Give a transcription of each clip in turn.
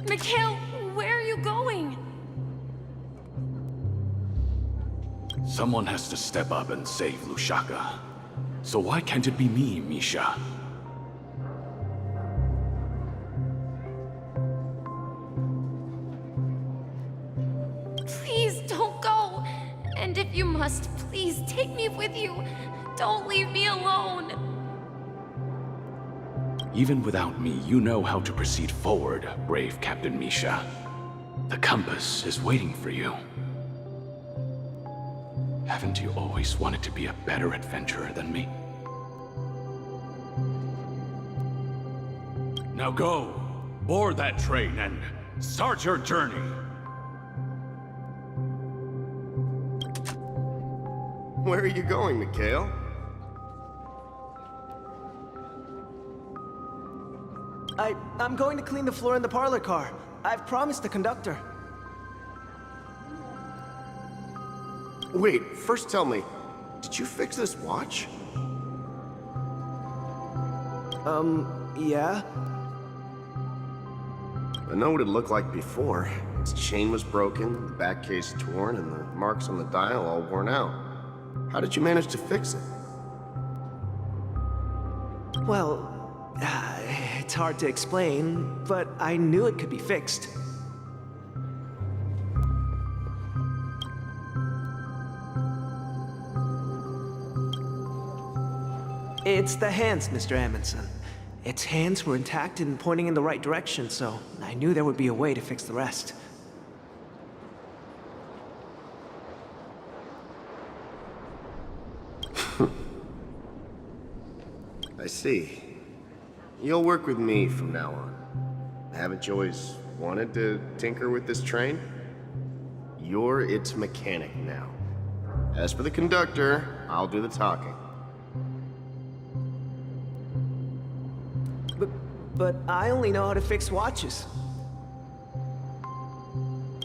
Mikhail, where are you going? Someone has to step up and save Lushaka. So why can't it be me, Misha? Please don't go. And if you must, please take me with you. Don't leave me alone. Even without me, you know how to proceed forward, brave Captain Misha. The compass is waiting for you. Haven't you always wanted to be a better adventurer than me? Now go, board that train and start your journey. Where are you going, Mikhail? I'm going to clean the floor in the parlor car. I've promised the conductor. Wait, first tell me, did you fix this watch? Yeah? I know what it looked like before. Its chain was broken, the back case torn, and the marks on the dial all worn out. How did you manage to fix it? Well, it's hard to explain, but I knew it could be fixed. It's the hands, Mr. Amundsen. Its hands were intact and pointing in the right direction, so I knew there would be a way to fix the rest. I see. You'll work with me from now on. Haven't you always wanted to tinker with this train? You're its mechanic now. As for the conductor, I'll do the talking. But I only know how to fix watches.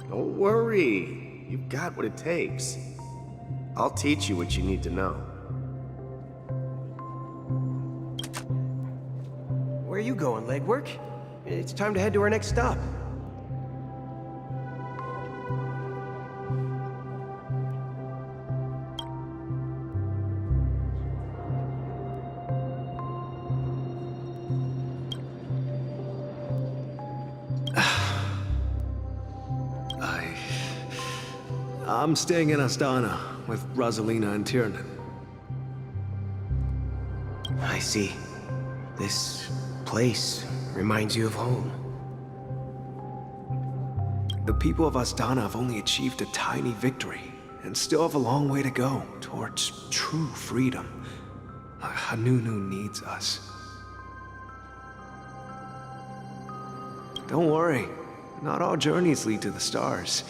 Don't worry. You've got what it takes. I'll teach you what you need to know. Where are you going, legwork? It's time to head to our next stop. I'm staying in Astana with Rosalina and Tiernan. I see. This place reminds you of home. The people of Astana have only achieved a tiny victory and still have a long way to go towards true freedom. Hanunu needs us. Don't worry, not all journeys lead to the stars.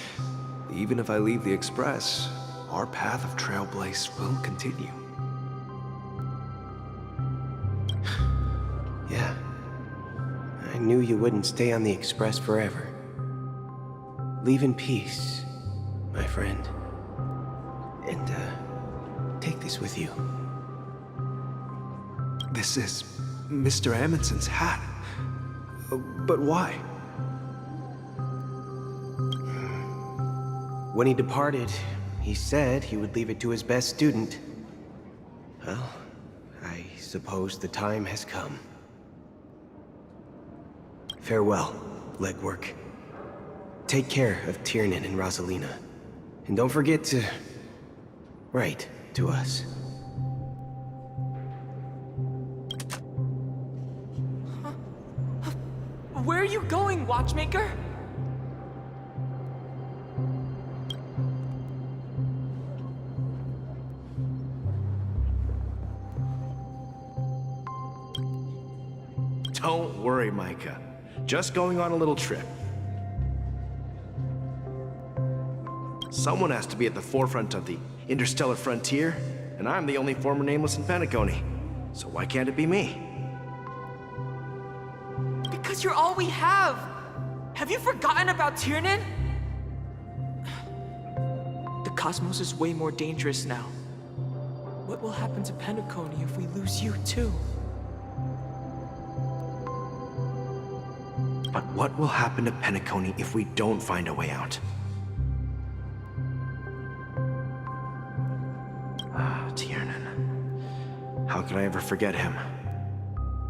Even if I leave the Express, our path of trailblaze will continue. Yeah. I knew you wouldn't stay on the Express forever. Leave in peace, my friend. And, take this with you. This is Mr. Amundsen's hat. But why? When he departed, he said he would leave it to his best student. Well, I suppose the time has come. Farewell, legwork. Take care of Tiernan and Rosalina. And don't forget to write to us. Where are you going, watchmaker? Don't worry, Micah. Just going on a little trip. Someone has to be at the forefront of the interstellar frontier, and I'm the only former nameless in Penacony. So why can't it be me? Because you're all we have. Have you forgotten about Tiernan? The cosmos is way more dangerous now. What will happen to Penacony if we lose you too? But what will happen to Penacony if we don't find a way out? Ah, Tiernan. How could I ever forget him?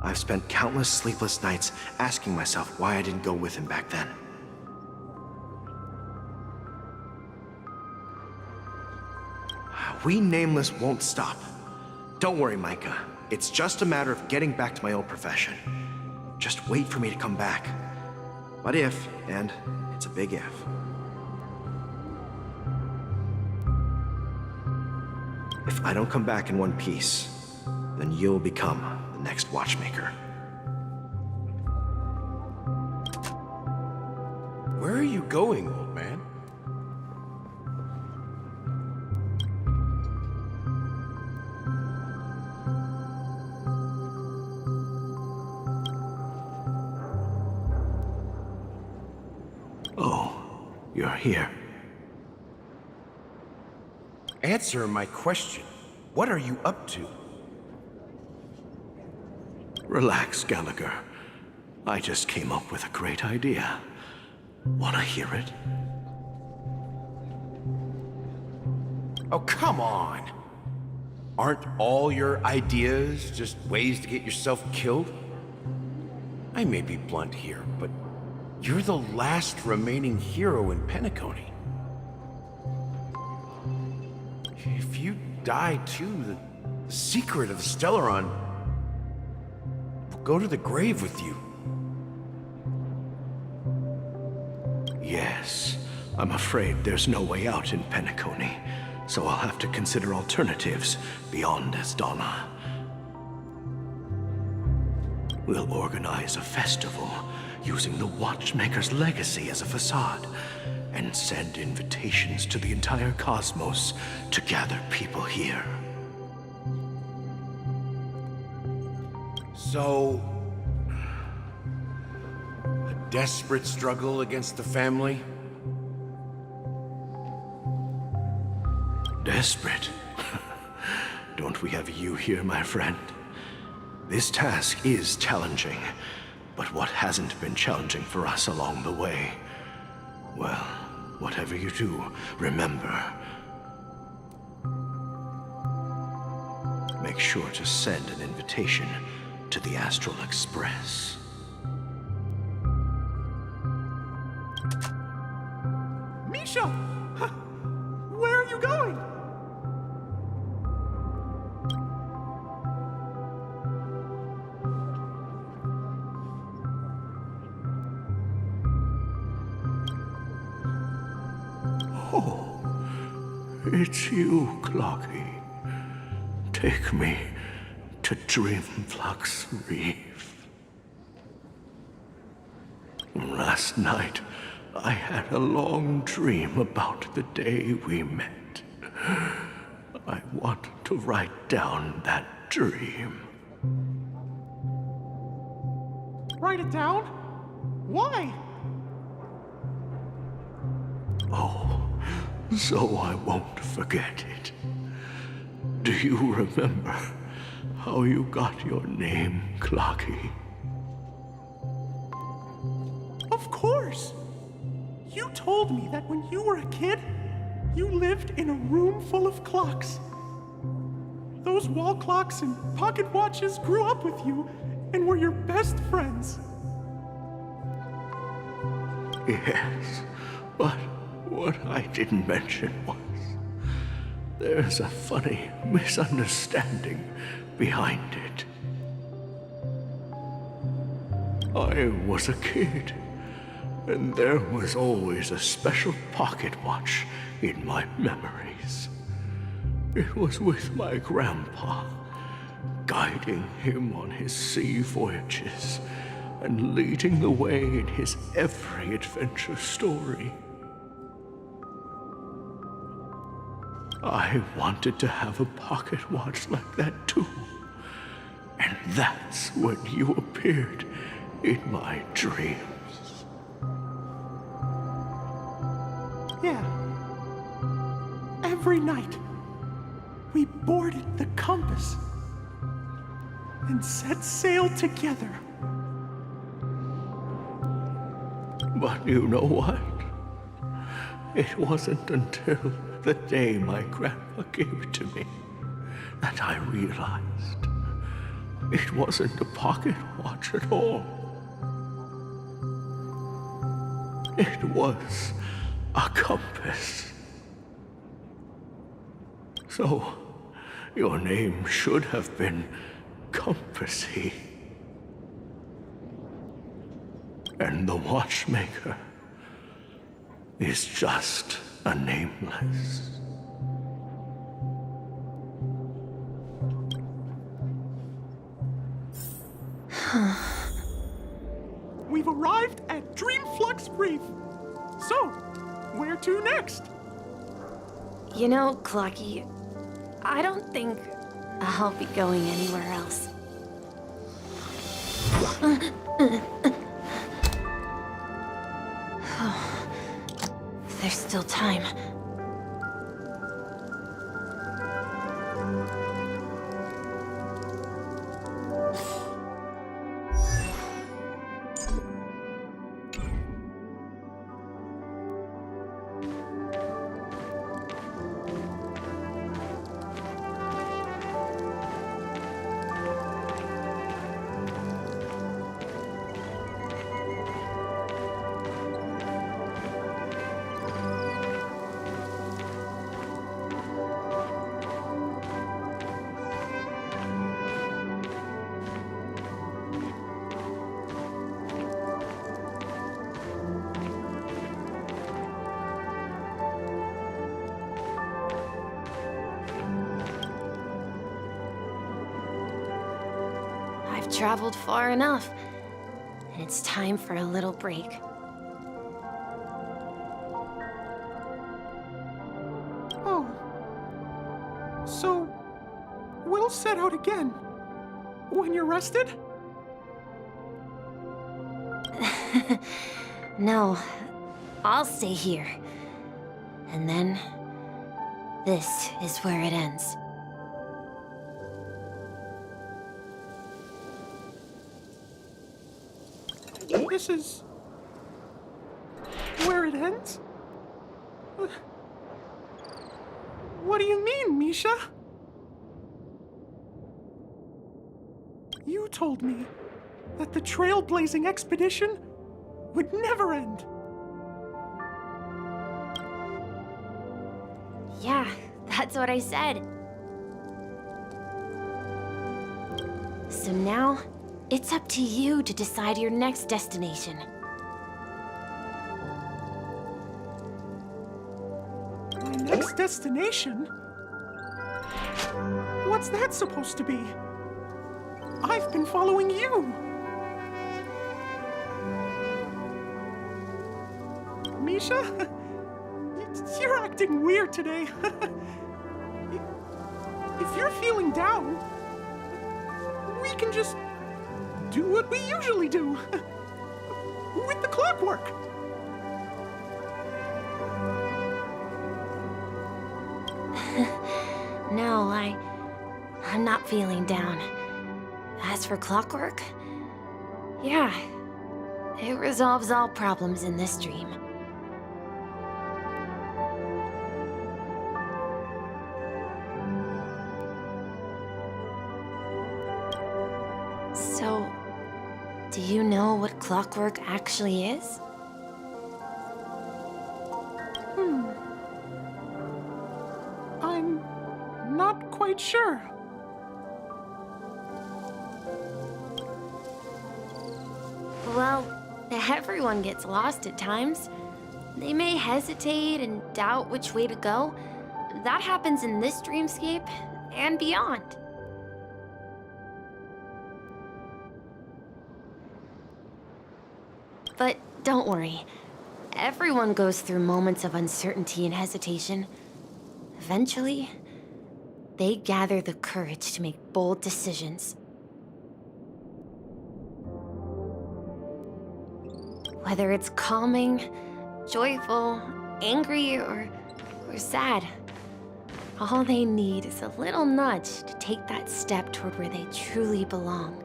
I've spent countless sleepless nights asking myself why I didn't go with him back then. We Nameless won't stop. Don't worry, Micah. It's just a matter of getting back to my old profession. Just wait for me to come back. But if, and it's a big if. If I don't come back in one piece, then you'll become the next watchmaker. Where are you going, old man? Oh, you're here. Answer my question. What are you up to? Relax, Gallagher. I just came up with a great idea. Wanna hear it? Oh, come on! Aren't all your ideas just ways to get yourself killed? I may be blunt here, but you're the last remaining hero in Penacony. If you die too, the secret of the Stellaron will go to the grave with you. Yes, I'm afraid there's no way out in Penacony, so I'll have to consider alternatives beyond Asdana. We'll organize a festival using the Watchmaker's legacy as a facade, and send invitations to the entire cosmos to gather people here. So, a desperate struggle against the family? Desperate? Don't we have you here, my friend? This task is challenging, but what hasn't been challenging for us along the way? Well, whatever you do, remember. Make sure to send an invitation to the Astral Express. Misha! Where are you going? Oh, it's you, Clocky. Take me to Dreamflux Reef. Last night, I had a long dream about the day we met. I want to write down that dream. Write it down? Why? Oh, so I won't forget it. Do you remember how you got your name, Clocky? Of course! You told me that when you were a kid, you lived in a room full of clocks. Those wall clocks and pocket watches grew up with you and were your best friends. Yes, but what I didn't mention was there's a funny misunderstanding behind it. I was a kid, and there was always a special pocket watch in my memories. It was with my grandpa, guiding him on his sea voyages and leading the way in his every adventure story. I wanted to have a pocket watch like that too. And that's when you appeared in my dreams. Yeah. Every night. we boarded the compass and set sail together. But you know what? It wasn't until the day my grandpa gave it to me that I realized it wasn't a pocket watch at all. It was a compass. So, your name should have been Compassy. And the watchmaker is just a nameless. We've arrived at Dreamflux Reef. So, where to next? You know, Clocky, I don't think I'll be going anywhere else. There's still time. I've traveled far enough, and it's time for a little break. Oh. So, we'll set out again. When you're rested? No, I'll stay here. And then, this is where it ends. This is where it ends? What do you mean, Misha? You told me that the trailblazing expedition would never end. Yeah, that's what I said. So now, it's up to you to decide your next destination. My next destination? What's that supposed to be? I've been following you. Misha? You're acting weird today. If you're feeling down, we can just do what we usually do. With the clockwork. No, I'm not feeling down. As for clockwork, yeah, it resolves all problems in this dream. So, do you know what clockwork actually is? I'm not quite sure. Well, everyone gets lost at times. They may hesitate and doubt which way to go. That happens in this dreamscape and beyond. But don't worry. Everyone goes through moments of uncertainty and hesitation. Eventually, they gather the courage to make bold decisions. Whether it's calming, joyful, angry, or sad, All they need is a little nudge to take that step toward where they truly belong.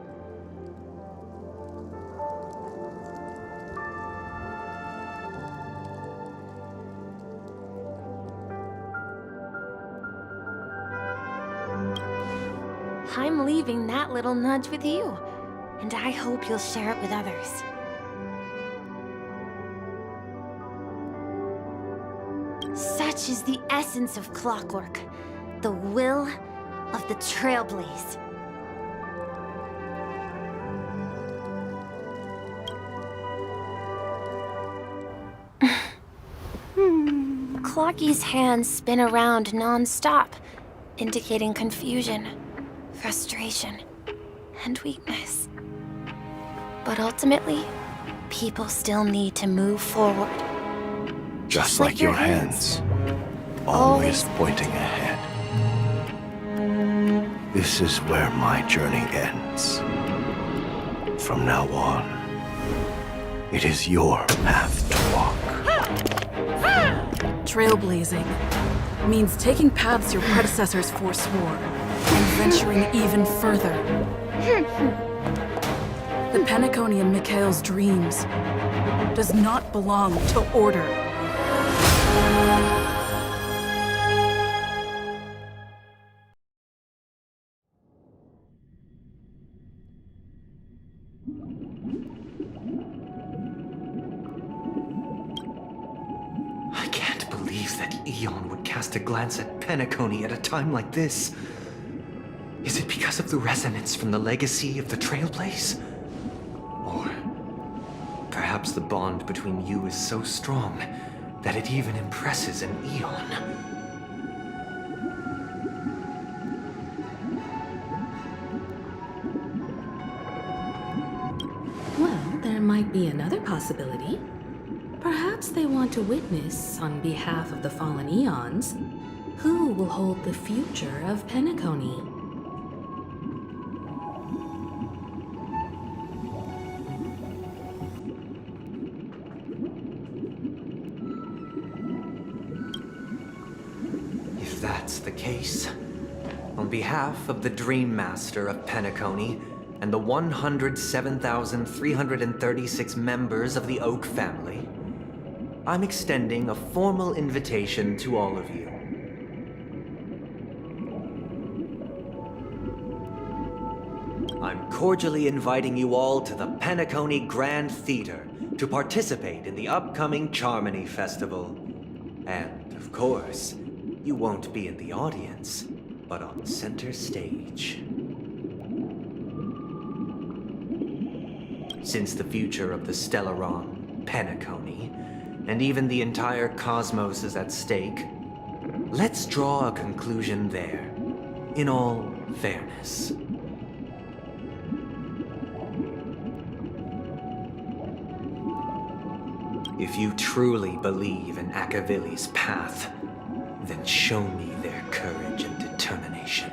I'm leaving that little nudge with you, and I hope you'll share it with others. Such is the essence of clockwork, the will of the trailblaze. Clocky's hands spin around non-stop, indicating confusion, frustration, and weakness. But ultimately, people still need to move forward. Just like your hands, always pointing ahead. This is where my journey ends. From now on, it is your path to walk. Trailblazing means taking paths your predecessors forswore and venturing even further. The Penacony in Mikhail's dreams does not belong to order. I can't believe that Eon would cast a glance at Penacony at a time like this. Is it because of the resonance from the legacy of the Trailblaze? Or perhaps the bond between you is so strong that it even impresses an Eon. Well, there might be another possibility. Perhaps they want to witness, on behalf of the fallen Eons, who will hold the future of Penacony. If that's the case, on behalf of the Dream Master of Penacony and the 107,336 members of the Oak family, I'm extending a formal invitation to all of you. I'm cordially inviting you all to the Penacony Grand Theater to participate in the upcoming Charmony Festival. And, of course, you won't be in the audience, but on center stage. Since the future of the Stellaron, Penacony, and even the entire cosmos is at stake, let's draw a conclusion there, in all fairness. If you truly believe in Akavili's path, then show me their courage and determination.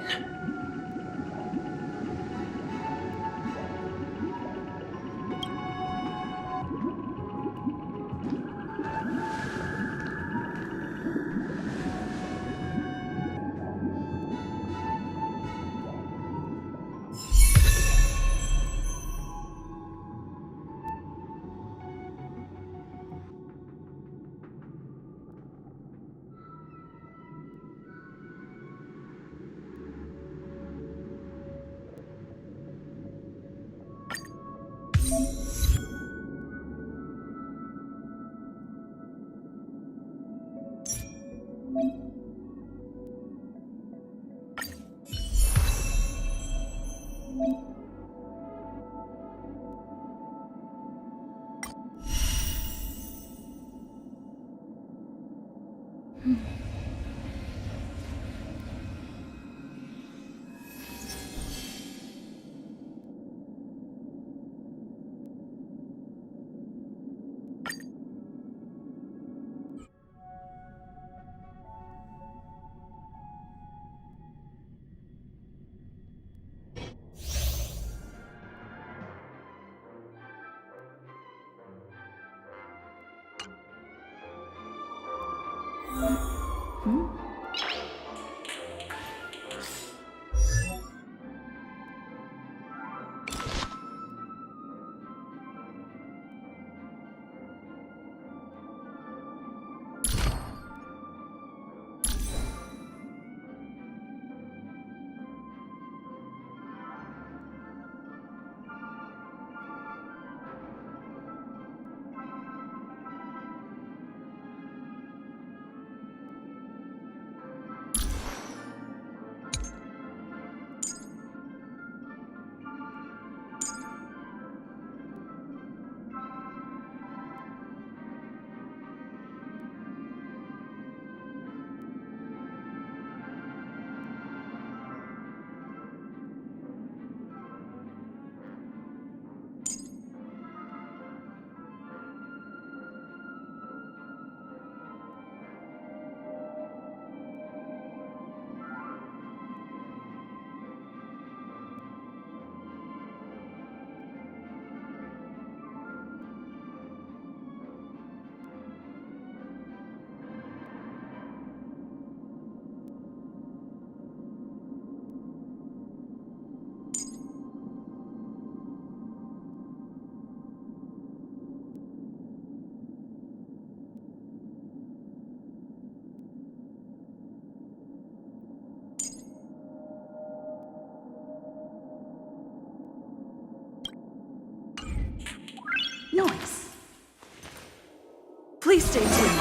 stay tuned.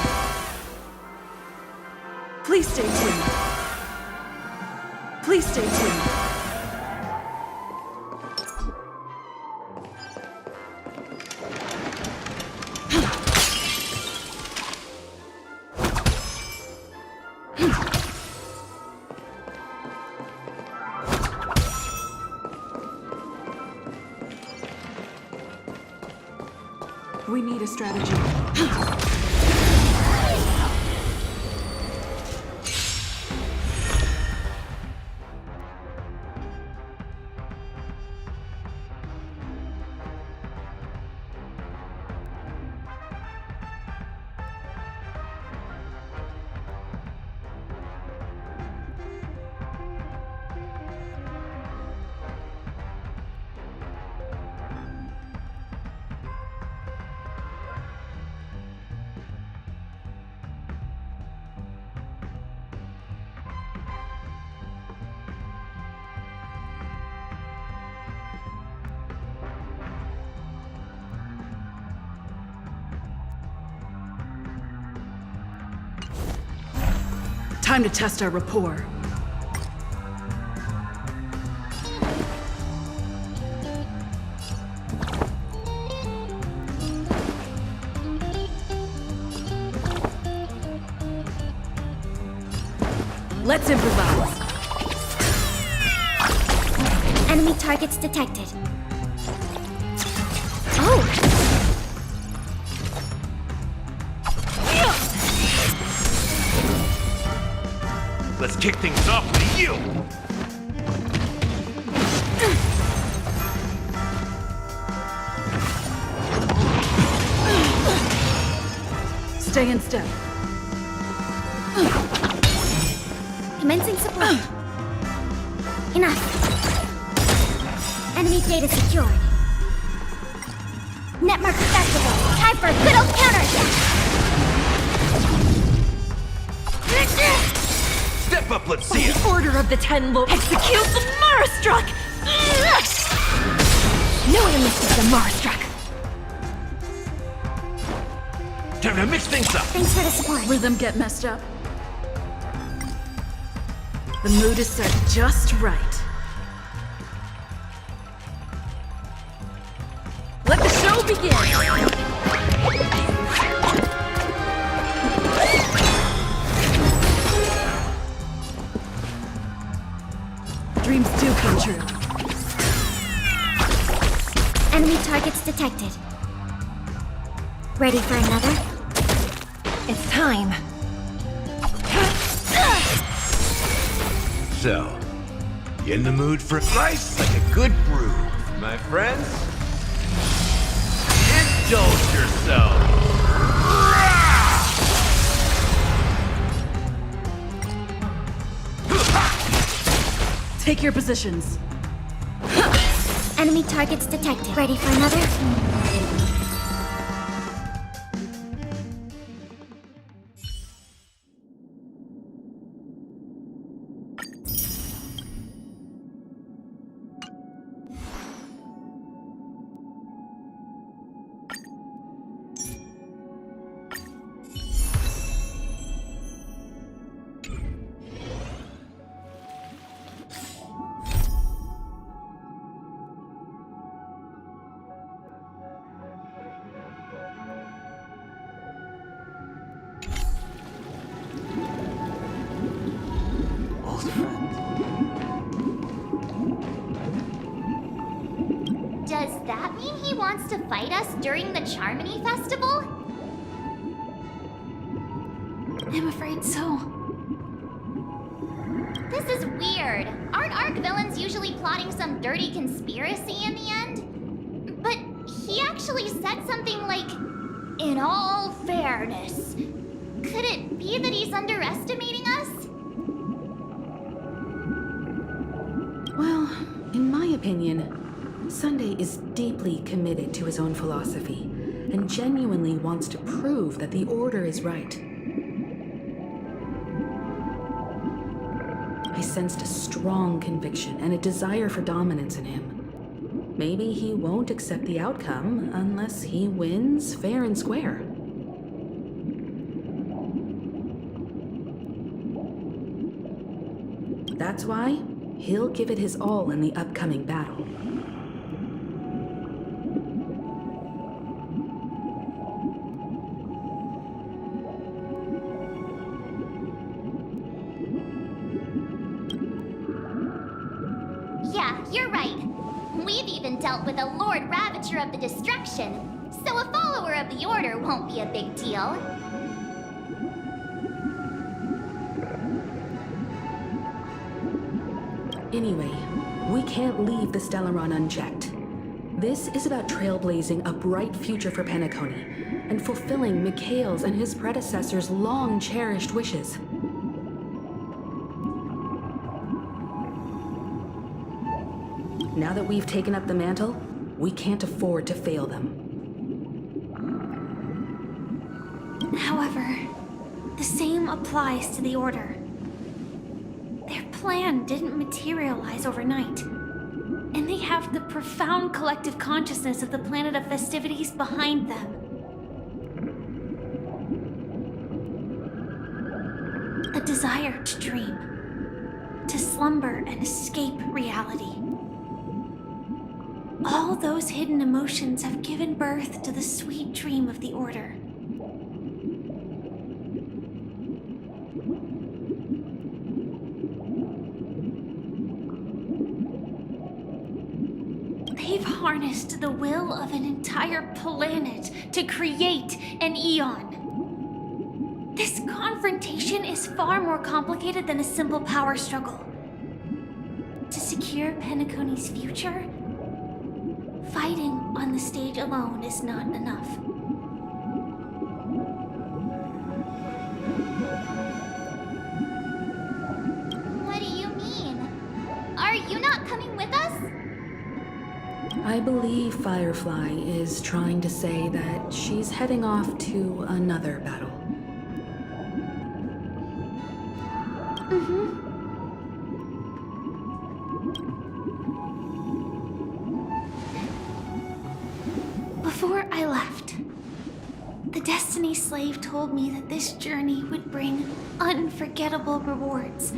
Please stay tuned. Please stay tuned. We need a strategy. Time to test our rapport. Let's improvise. Enemy targets detected. Oh! Let's kick things off with you! Stay in step. Commencing support. Enough. Enemy data secured. Network accessible. Time for a good old counterattack. Step up, let's see it! Order of the Ten will execute the Marastruck! No one misses the Marastruck. Time to mix things up! Thanks for the support. Rhythm get messed up. The mood is set just right. Let the show begin! Dreams do come true. Enemy targets detected. Ready for another? It's time. So, you in the mood for ice like a good brew, my friends? Indulge yourself! Take your positions. Enemy targets detected. Ready for another? Does that mean he wants to fight us during the Charmony Festival? I'm afraid so. This is weird. Aren't Arc villains usually plotting some dirty conspiracy in the end? But he actually said something like, "In all fairness." Could it be that he's underestimating us? Well, in my opinion, Sunday is deeply committed to his own philosophy and genuinely wants to prove that the Order is right. I sensed a strong conviction and a desire for dominance in him. Maybe he won't accept the outcome unless he wins fair and square. That's why he'll give it his all in the upcoming battle. Yeah, you're right. We've even dealt with a Lord Ravager of the Destruction, so a follower of the Order won't be a big deal. Anyway, we can't leave the Stellaron unchecked. This is about trailblazing a bright future for Penacony and fulfilling Mikhail's and his predecessors' long-cherished wishes. Now that we've taken up the mantle, we can't afford to fail them. However, the same applies to the Order. Their plan didn't materialize overnight, and they have the profound collective consciousness of the planet of festivities behind them. A desire to dream, to slumber and escape reality. All those hidden emotions have given birth to the sweet dream of the Order. They've harnessed the will of an entire planet to create an Eon. This confrontation is far more complicated than a simple power struggle. To secure Penacony's future, fighting on the stage alone is not enough. What do you mean? Are you not coming with us? I believe Firefly is trying to say that she's heading off to another battle. Before I left, the Destiny Slave told me that this journey would bring unforgettable rewards.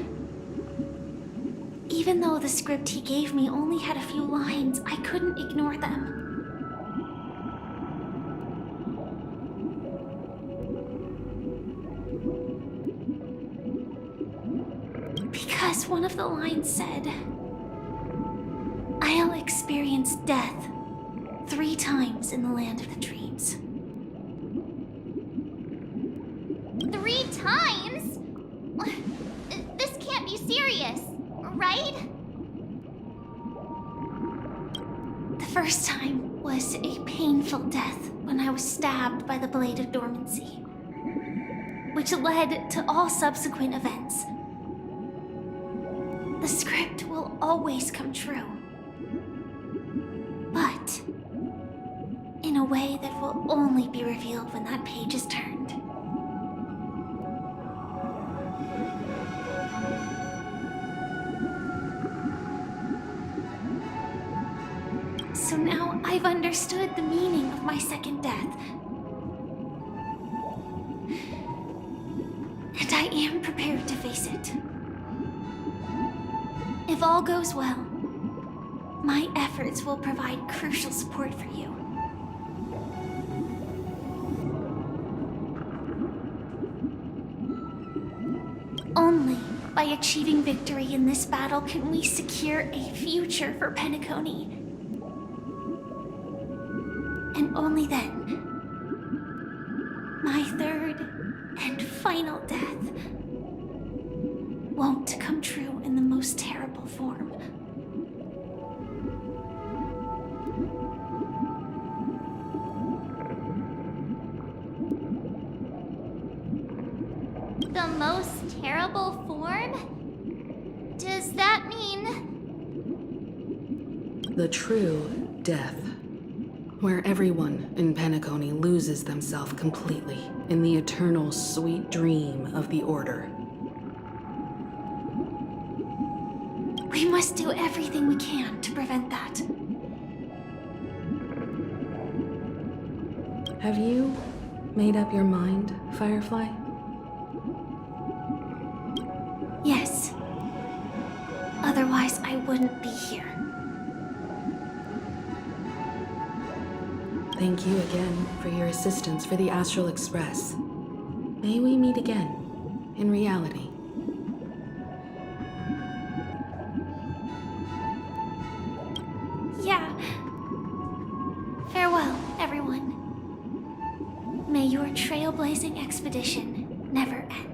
Even though the script he gave me only had a few lines, I couldn't ignore them. Because one of the lines said, "I'll experience death 3 times in the land of the dreams." 3 times? This can't be serious, right? The first time was a painful death when I was stabbed by the Blade of Dormancy, which led to all subsequent events. The script will always come true, but in a way that will only be revealed when that page is turned. So now I've understood the meaning of my second death. And I am prepared to face it. If all goes well, my efforts will provide crucial support for you. Only by achieving victory in this battle can we secure a future for Penacony. And only then, my third and final death won't come true in the most terrible form. The most terrible form? Does that mean... The true death, where everyone in Penacony loses themselves completely in the eternal sweet dream of the Order. We must do everything we can to prevent that. Have you made up your mind, Firefly? Yes. wouldn't be here. Thank you again for your assistance for the Astral Express. May we meet again, in reality. Yeah. Farewell, everyone. May your trailblazing expedition never end.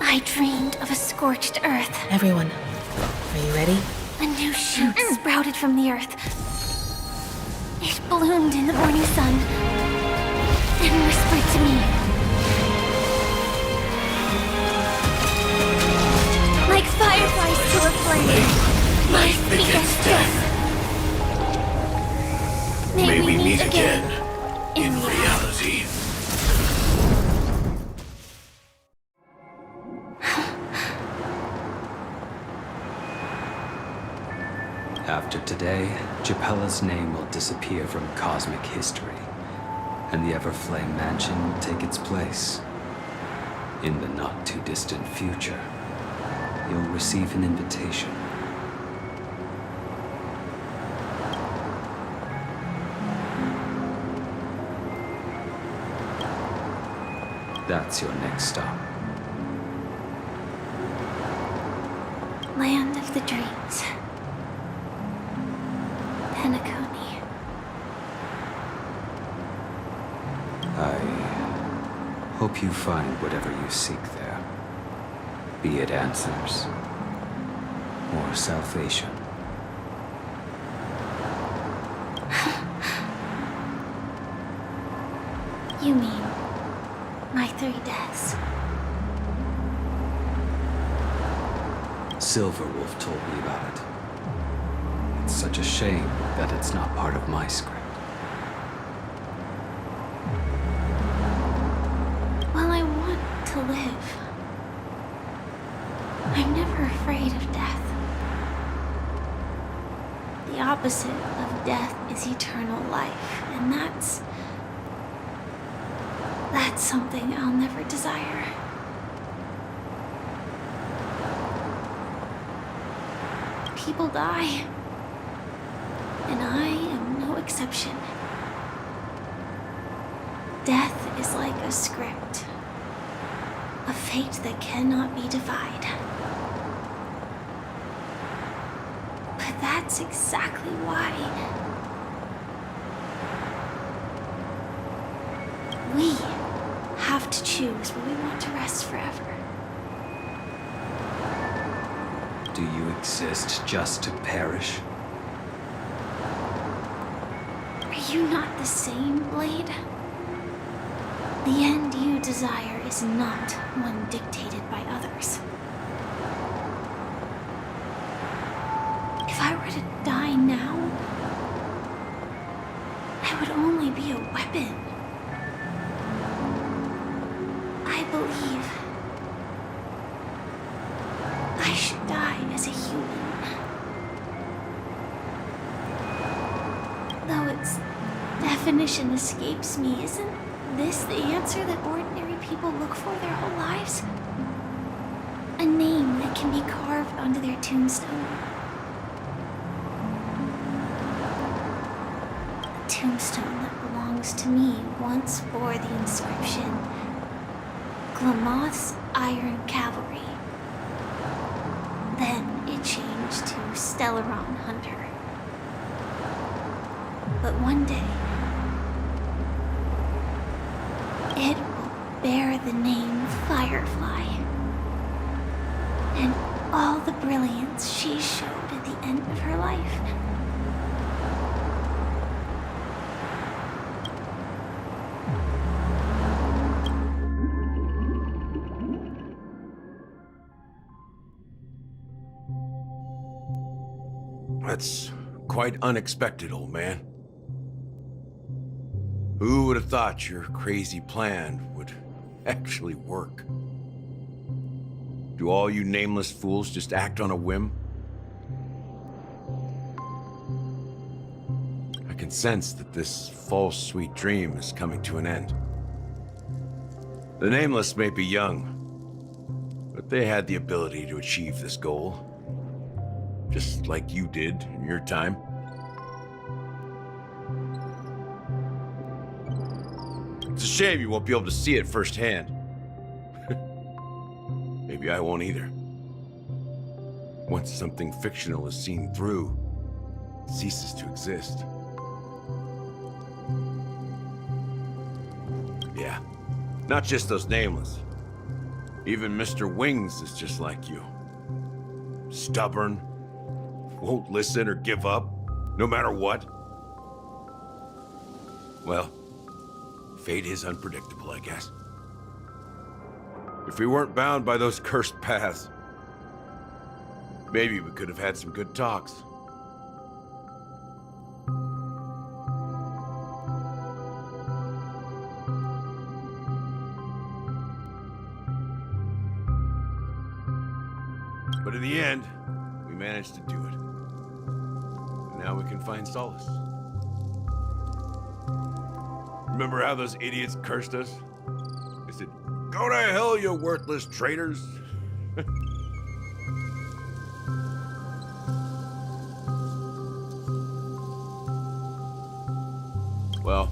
I dreamed of a scorched earth. Everyone, are you ready? A new shoot sprouted from the earth. It bloomed in the morning sun and whispered to me. Like fireflies to a flame, life begets death. May we meet again in reality. After today, Japella's name will disappear from cosmic history, and the Everflame Mansion will take its place. In the not-too-distant future, you'll receive an invitation. That's your next stop. Land of the Dreams. Penacony. I hope you find whatever you seek there. Be it answers or salvation. You mean my 3 deaths? Silverwolf told me about it. It's such a shame that it's not part of my script. Well, I want to live. I'm never afraid of death. The opposite of death is eternal life, and that's something I'll never desire. People die, and I am no exception. Death is like a script, a fate that cannot be defied. But that's exactly why we have to choose when we want to rest forever. Do you exist just to perish? Are you not the same, Blade? The end you desire is not one dictated by others. If I were to die now, I would only be a weapon. I believe I should die as a human. Though its definition escapes me, isn't this the answer that ordinary people look for their whole lives? A name that can be carved onto their tombstone. A tombstone that belongs to me once bore the inscription, Glamoth's Iron Cavalry. Then it changed to Stellaron Hunter. But one day, it will bear the name Firefly. And all the brilliance she showed at the end of her life. That's quite unexpected, old man. Who would have thought your crazy plan would actually work? Do all you nameless fools just act on a whim? can sense that this false sweet dream is coming to an end. The Nameless may be young, but they had the ability to achieve this goal. Just like you did in your time. It's a shame you won't be able to see it firsthand. Maybe I won't either. Once something fictional is seen through, it ceases to exist. Yeah, not just those Nameless. Even Mr. Wings is just like you. Stubborn, won't listen or give up, no matter what. Well, fate is unpredictable, I guess. If we weren't bound by those cursed paths, maybe we could have had some good talks. But in the end, we managed to do it. And now we can find solace. Remember how those idiots cursed us? They said, "Go to hell, you worthless traitors!" Well,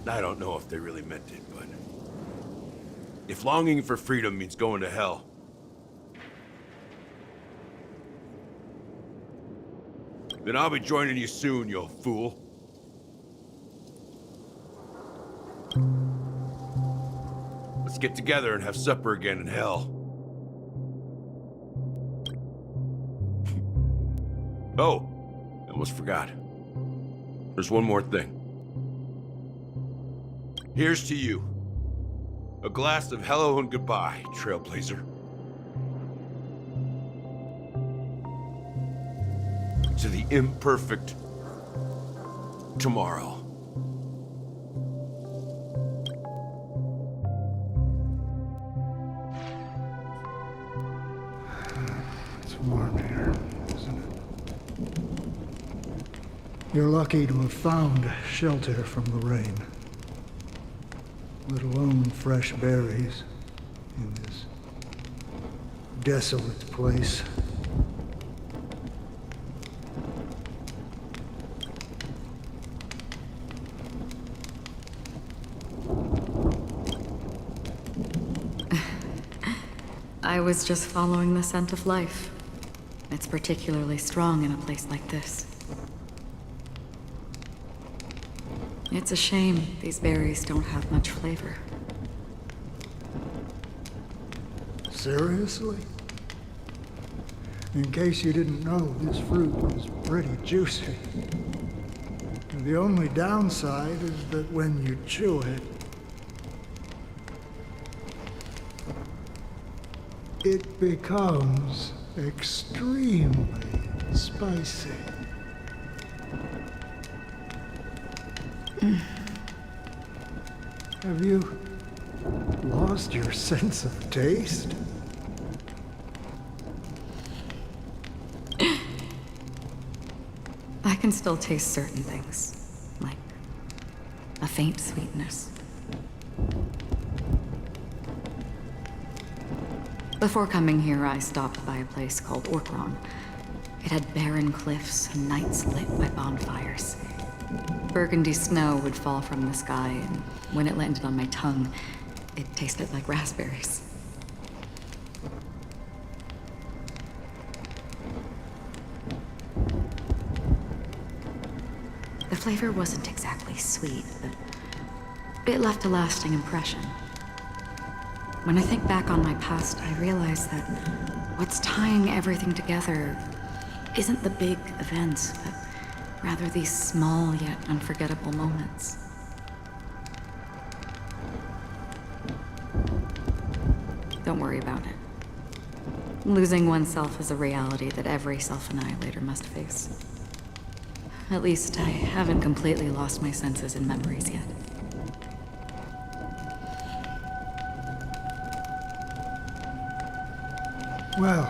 I don't know if they really meant it, but if longing for freedom means going to hell, then I'll be joining you soon, you fool. Let's get together and have supper again in hell. Oh, I almost forgot. There's one more thing. Here's to you. A glass of hello and goodbye, Trailblazer. To the imperfect tomorrow. It's warm here, isn't it? You're lucky to have found shelter from the rain. Let alone fresh berries in this desolate place. I was just following the scent of life. It's particularly strong in a place like this. It's a shame these berries don't have much flavor. Seriously? In case you didn't know, this fruit is pretty juicy. And the only downside is that when you chew it, it becomes extremely spicy. Have you lost your sense of taste? I can still taste certain things, like a faint sweetness. Before coming here, I stopped by a place called Orkron. It had barren cliffs and nights lit by bonfires. Burgundy snow would fall from the sky, and when it landed on my tongue, it tasted like raspberries. The flavor wasn't exactly sweet, but it left a lasting impression. When I think back on my past, I realize that what's tying everything together isn't the big events, but rather these small yet unforgettable moments. Don't worry about it. Losing oneself is a reality that every self-annihilator must face. At least I haven't completely lost my senses and memories yet. Well,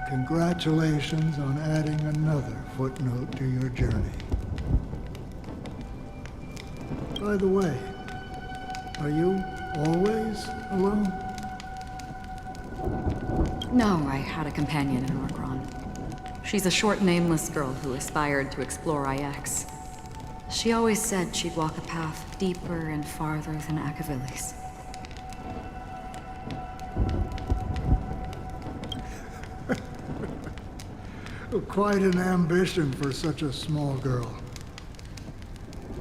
congratulations on adding another footnote to your journey. By the way, are you always alone? No, I had a companion in Orgron. She's a short, nameless girl who aspired to explore IX. She always said she'd walk a path deeper and farther than Akavili's. Quite an ambition for such a small girl.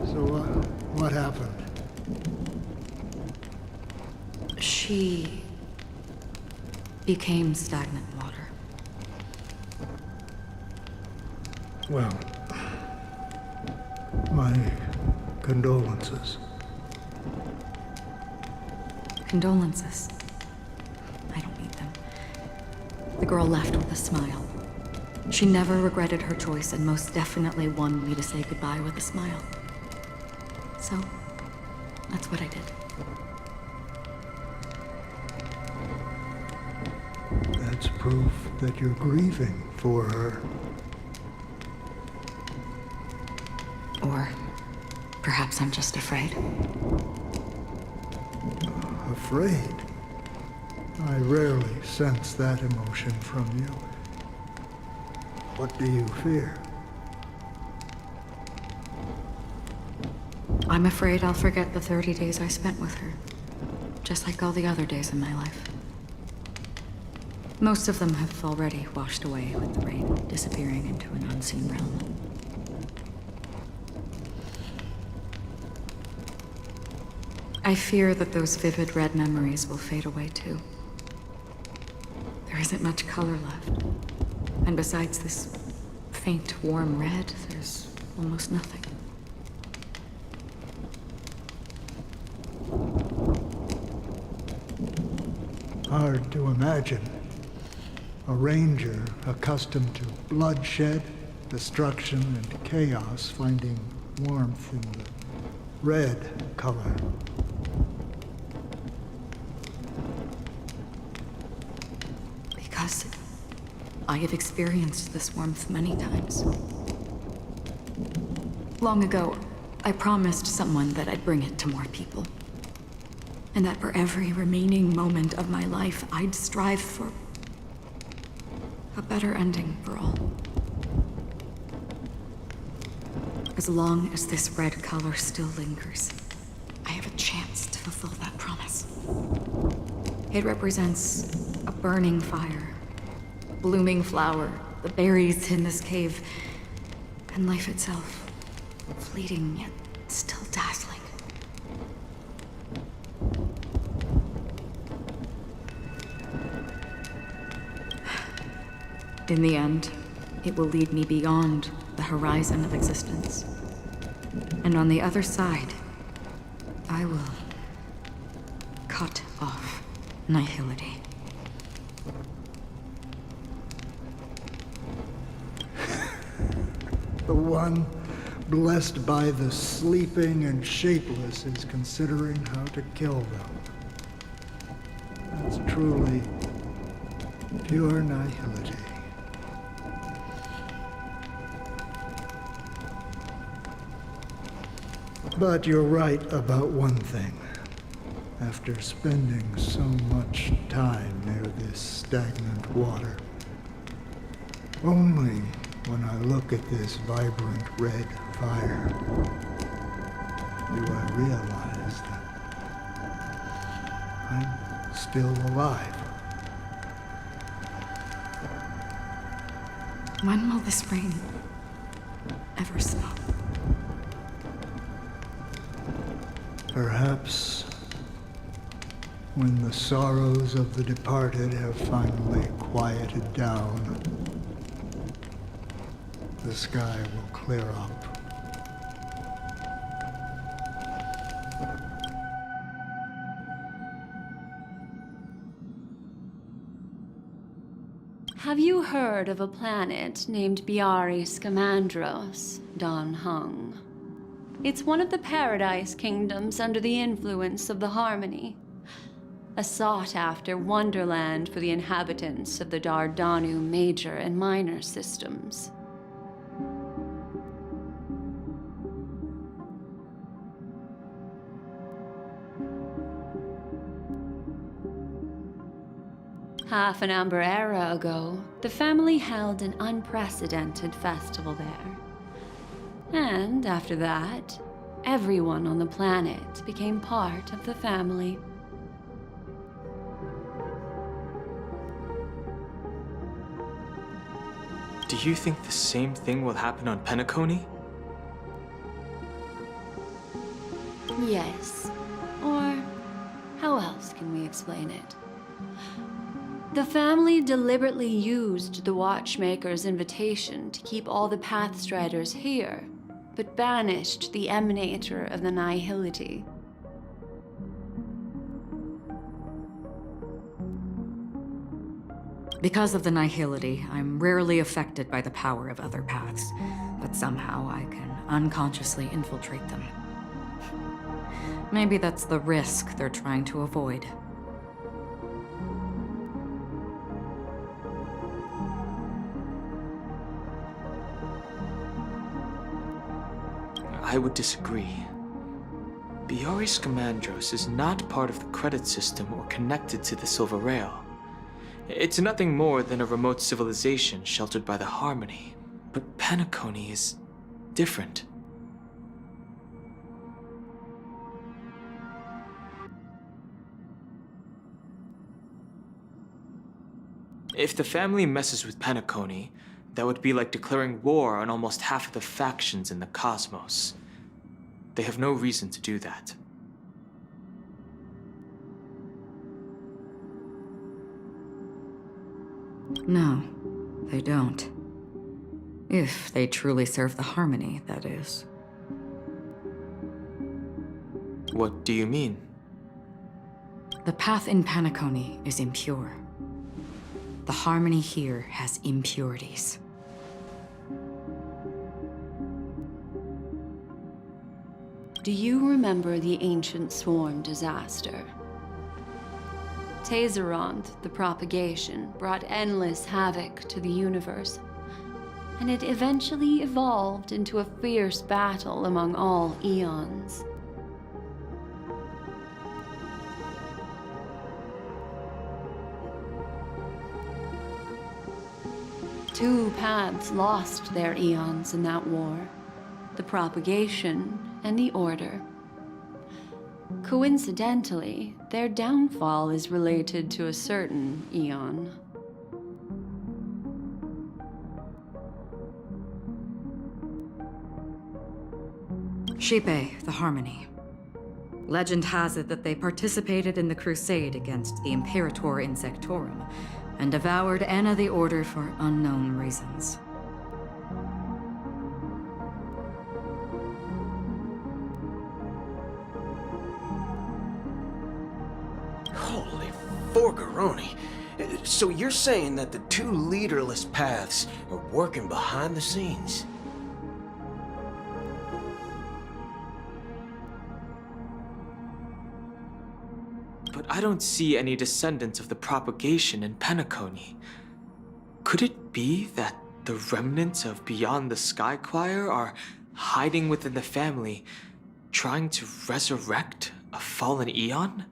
So what happened? She became stagnant water. Well, my condolences. Condolences. I don't need them. The girl left with a smile. She never regretted her choice and most definitely wanted me to say goodbye with a smile. So, that's what I did. That's proof that you're grieving for her. Or perhaps I'm just afraid. Afraid? I rarely sense that emotion from you. What do you fear? I'm afraid I'll forget the 30 days I spent with her, just like all the other days in my life. Most of them have already washed away with the rain, disappearing into an unseen realm. I fear that those vivid red memories will fade away too. There isn't much color left. And besides this faint, warm red, there's almost nothing. Hard to imagine. A ranger accustomed to bloodshed, destruction, and chaos finding warmth in the red color. Because I have experienced this warmth many times. Long ago, I promised someone that I'd bring it to more people. And that for every remaining moment of my life, I'd strive for a better ending for all. As long as this red color still lingers, I have a chance to fulfill that promise. It represents a burning fire, a blooming flower, the berries in this cave, and life itself, fleeting yet still dazzling. In the end, it will lead me beyond the horizon of existence. And on the other side, I will cut off nihility. The one blessed by the sleeping and shapeless is considering how to kill them. That's truly pure nihility. But you're right about one thing. After spending so much time near this stagnant water, only when I look at this vibrant red fire do I realize that I'm still alive. When will this rain ever stop? Perhaps when the sorrows of the departed have finally quieted down, the sky will clear up. Have you heard of a planet named Biari Scamandros, Don Hung? It's one of the Paradise Kingdoms under the influence of the Harmony. A sought-after wonderland for the inhabitants of the Dardanu major and minor systems. Half an Amber Era ago, the family held an unprecedented festival there. And after that, everyone on the planet became part of the family. Do you think the same thing will happen on Penacony? Yes. Or how else can we explain it? The family deliberately used the Watchmaker's invitation to keep all the Pathstriders here, but banished the Emanator of the Nihility. Because of the Nihility, I'm rarely affected by the power of other paths, but somehow I can unconsciously infiltrate them. Maybe that's the risk they're trying to avoid. I would disagree. Biaris Scamandros is not part of the credit system or connected to the Silver Rail. It's nothing more than a remote civilization sheltered by the Harmony. But Penacony is different. If the family messes with Penacony, that would be like declaring war on almost half of the factions in the cosmos. They have no reason to do that. No, they don't. If they truly serve the Harmony, that is. What do you mean? The path in Penacony is impure. The Harmony here has impurities. Do you remember the Ancient Swarm disaster? Tazeront, the propagation, brought endless havoc to the universe, and it eventually evolved into a fierce battle among all eons. Two paths lost their eons in that war, the propagation and the order. Coincidentally, their downfall is related to a certain eon. Shepe, the Harmony. Legend has it that they participated in the crusade against the Imperator Insectorum and devoured Anna the Order for unknown reasons. Holy Forgaroni. So you're saying that the two leaderless paths are working behind the scenes? But I don't see any descendants of the propagation in Penacony. Could it be that the remnants of Beyond the Sky Choir are hiding within the family, trying to resurrect a fallen eon?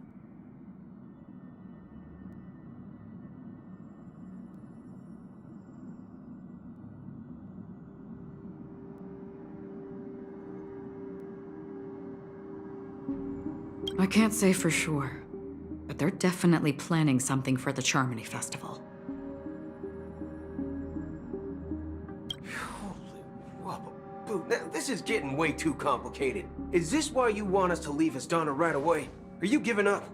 I can't say for sure, but they're definitely planning something for the Charmony Festival. Now, this is getting way too complicated. Is this why you want us to leave Astana right away? Are you giving up?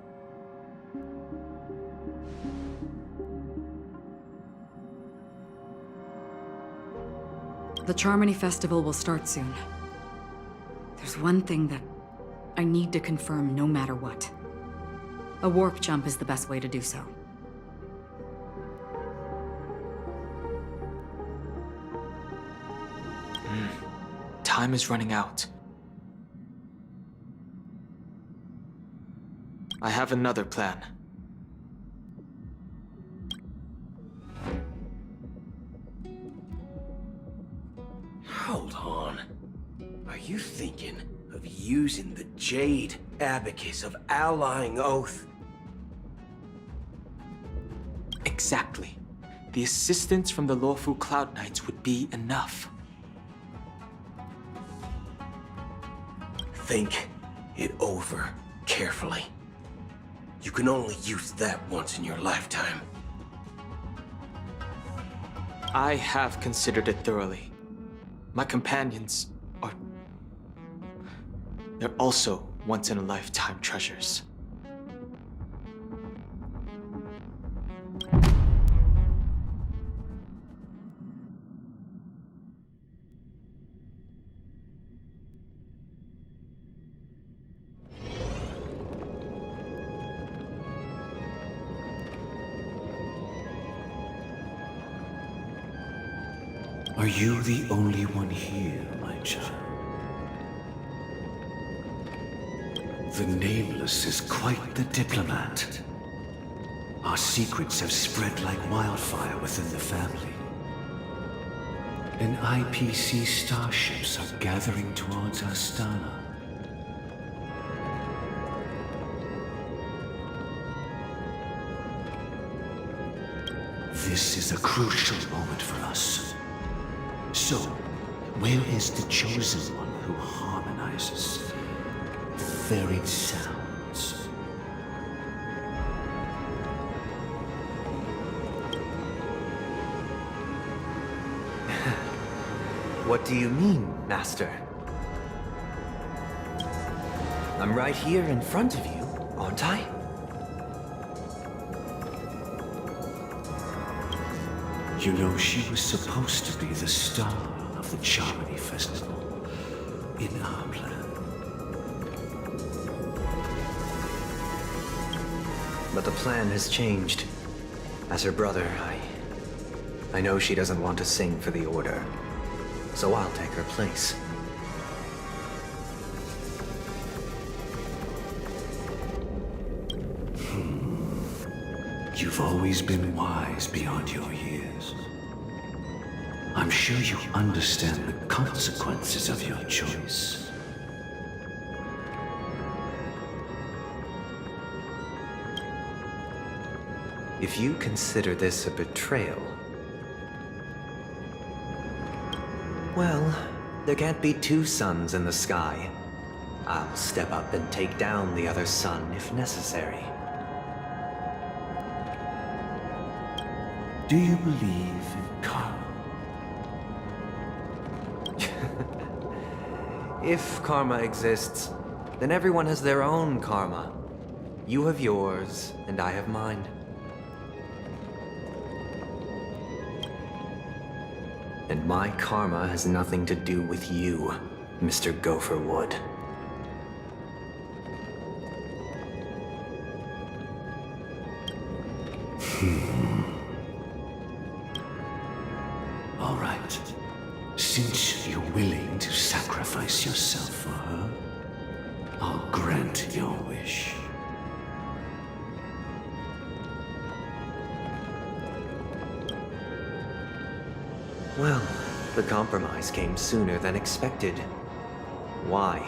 The Charmony Festival will start soon. There's one thing that I need to confirm no matter what. A warp jump is the best way to do so. Time is running out. I have another plan. Hold on. Are you thinking of using the Jade Abacus of Allying Oath? Exactly. The assistance from the lawful Cloud Knights would be enough. Think it over carefully. You can only use that once in your lifetime. I have considered it thoroughly. My companions are... they're also once-in-a-lifetime treasures. Are you the only one here, my child? The Nameless is quite the diplomat. Our secrets have spread like wildfire within the family. And IPC starships are gathering towards Astana. This is a crucial moment for us. So, where is the Chosen One who harmonizes the varied sounds? What do you mean, Master? I'm right here in front of you, aren't I? You know, she was supposed to be the star of the Harmony Festival in our plan. But the plan has changed. As her brother, I know she doesn't want to sing for the Order. So I'll take her place. You've always been wise beyond your years. I'm sure you understand the consequences of your choice. If you consider this a betrayal, well, there can't be two suns in the sky. I'll step up and take down the other sun if necessary. Do you believe in karma? If karma exists, then everyone has their own karma. You have yours, and I have mine. And my karma has nothing to do with you, Mr. Gopherwood. All right. Since you're willing to sacrifice yourself for her, I'll grant your wish. Well, the compromise came sooner than expected. Why?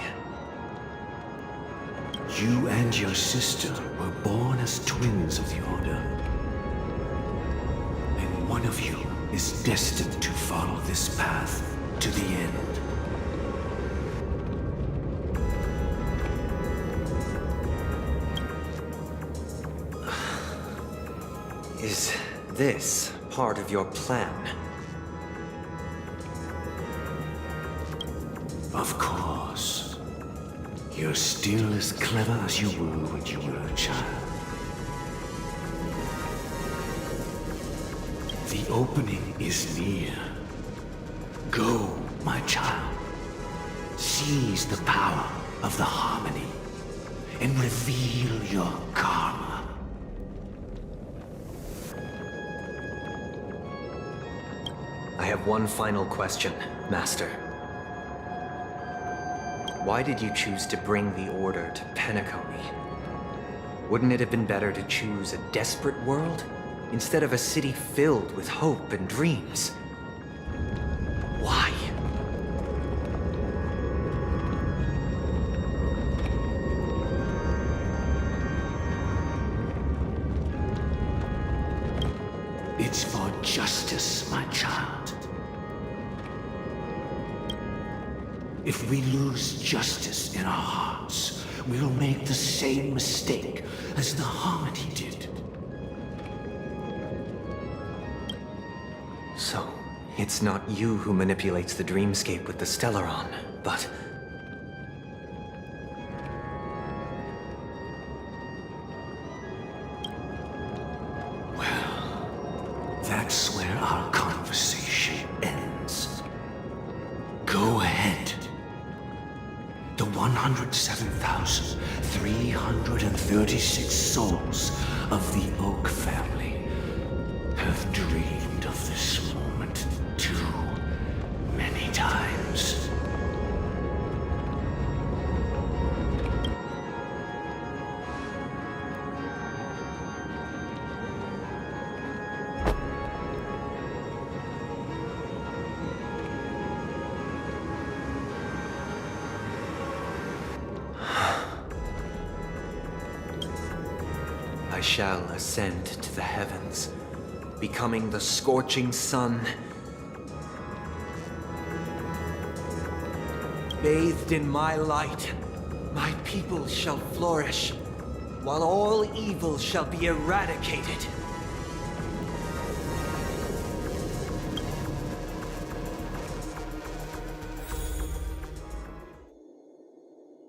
You and your sister were born as twins of the Order. And one of you is destined to follow this path to the end. Is this part of your plan? Of course. You're still as clever as you were when you were a child. The opening is near. Go, my child. Seize the power of the Harmony and reveal your karma. I have one final question, Master. Why did you choose to bring the Order to Penacony? Wouldn't it have been better to choose a desperate world instead of a city filled with hope and dreams? Why? If we lose justice in our hearts, we'll make the same mistake as the Harmony did. So, it's not you who manipulates the dreamscape with the Stellaron, but... That's where our conversation ends. Go ahead. The 107,336 souls of the Oak family have dreamed of this moment too many times. I shall ascend to the heavens, becoming the scorching sun. Bathed in my light, my people shall flourish, while all evil shall be eradicated.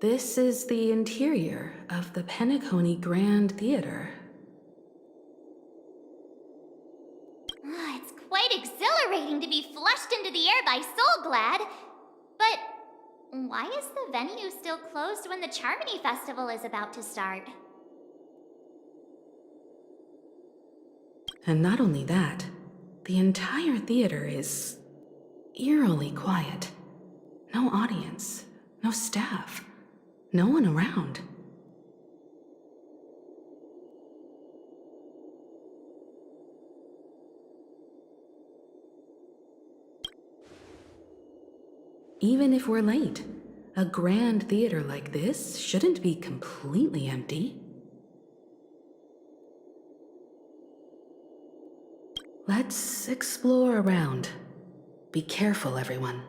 This is the interior of the Pennacony Grand Theater. It's quite exhilarating to be flushed into the air by Soulglad. But why is the venue still closed when the Charmony Festival is about to start? And not only that, the entire theater is eerily quiet. No audience, no staff, no one around. Even if we're late, a grand theater like this shouldn't be completely empty. Let's explore around. Be careful, everyone.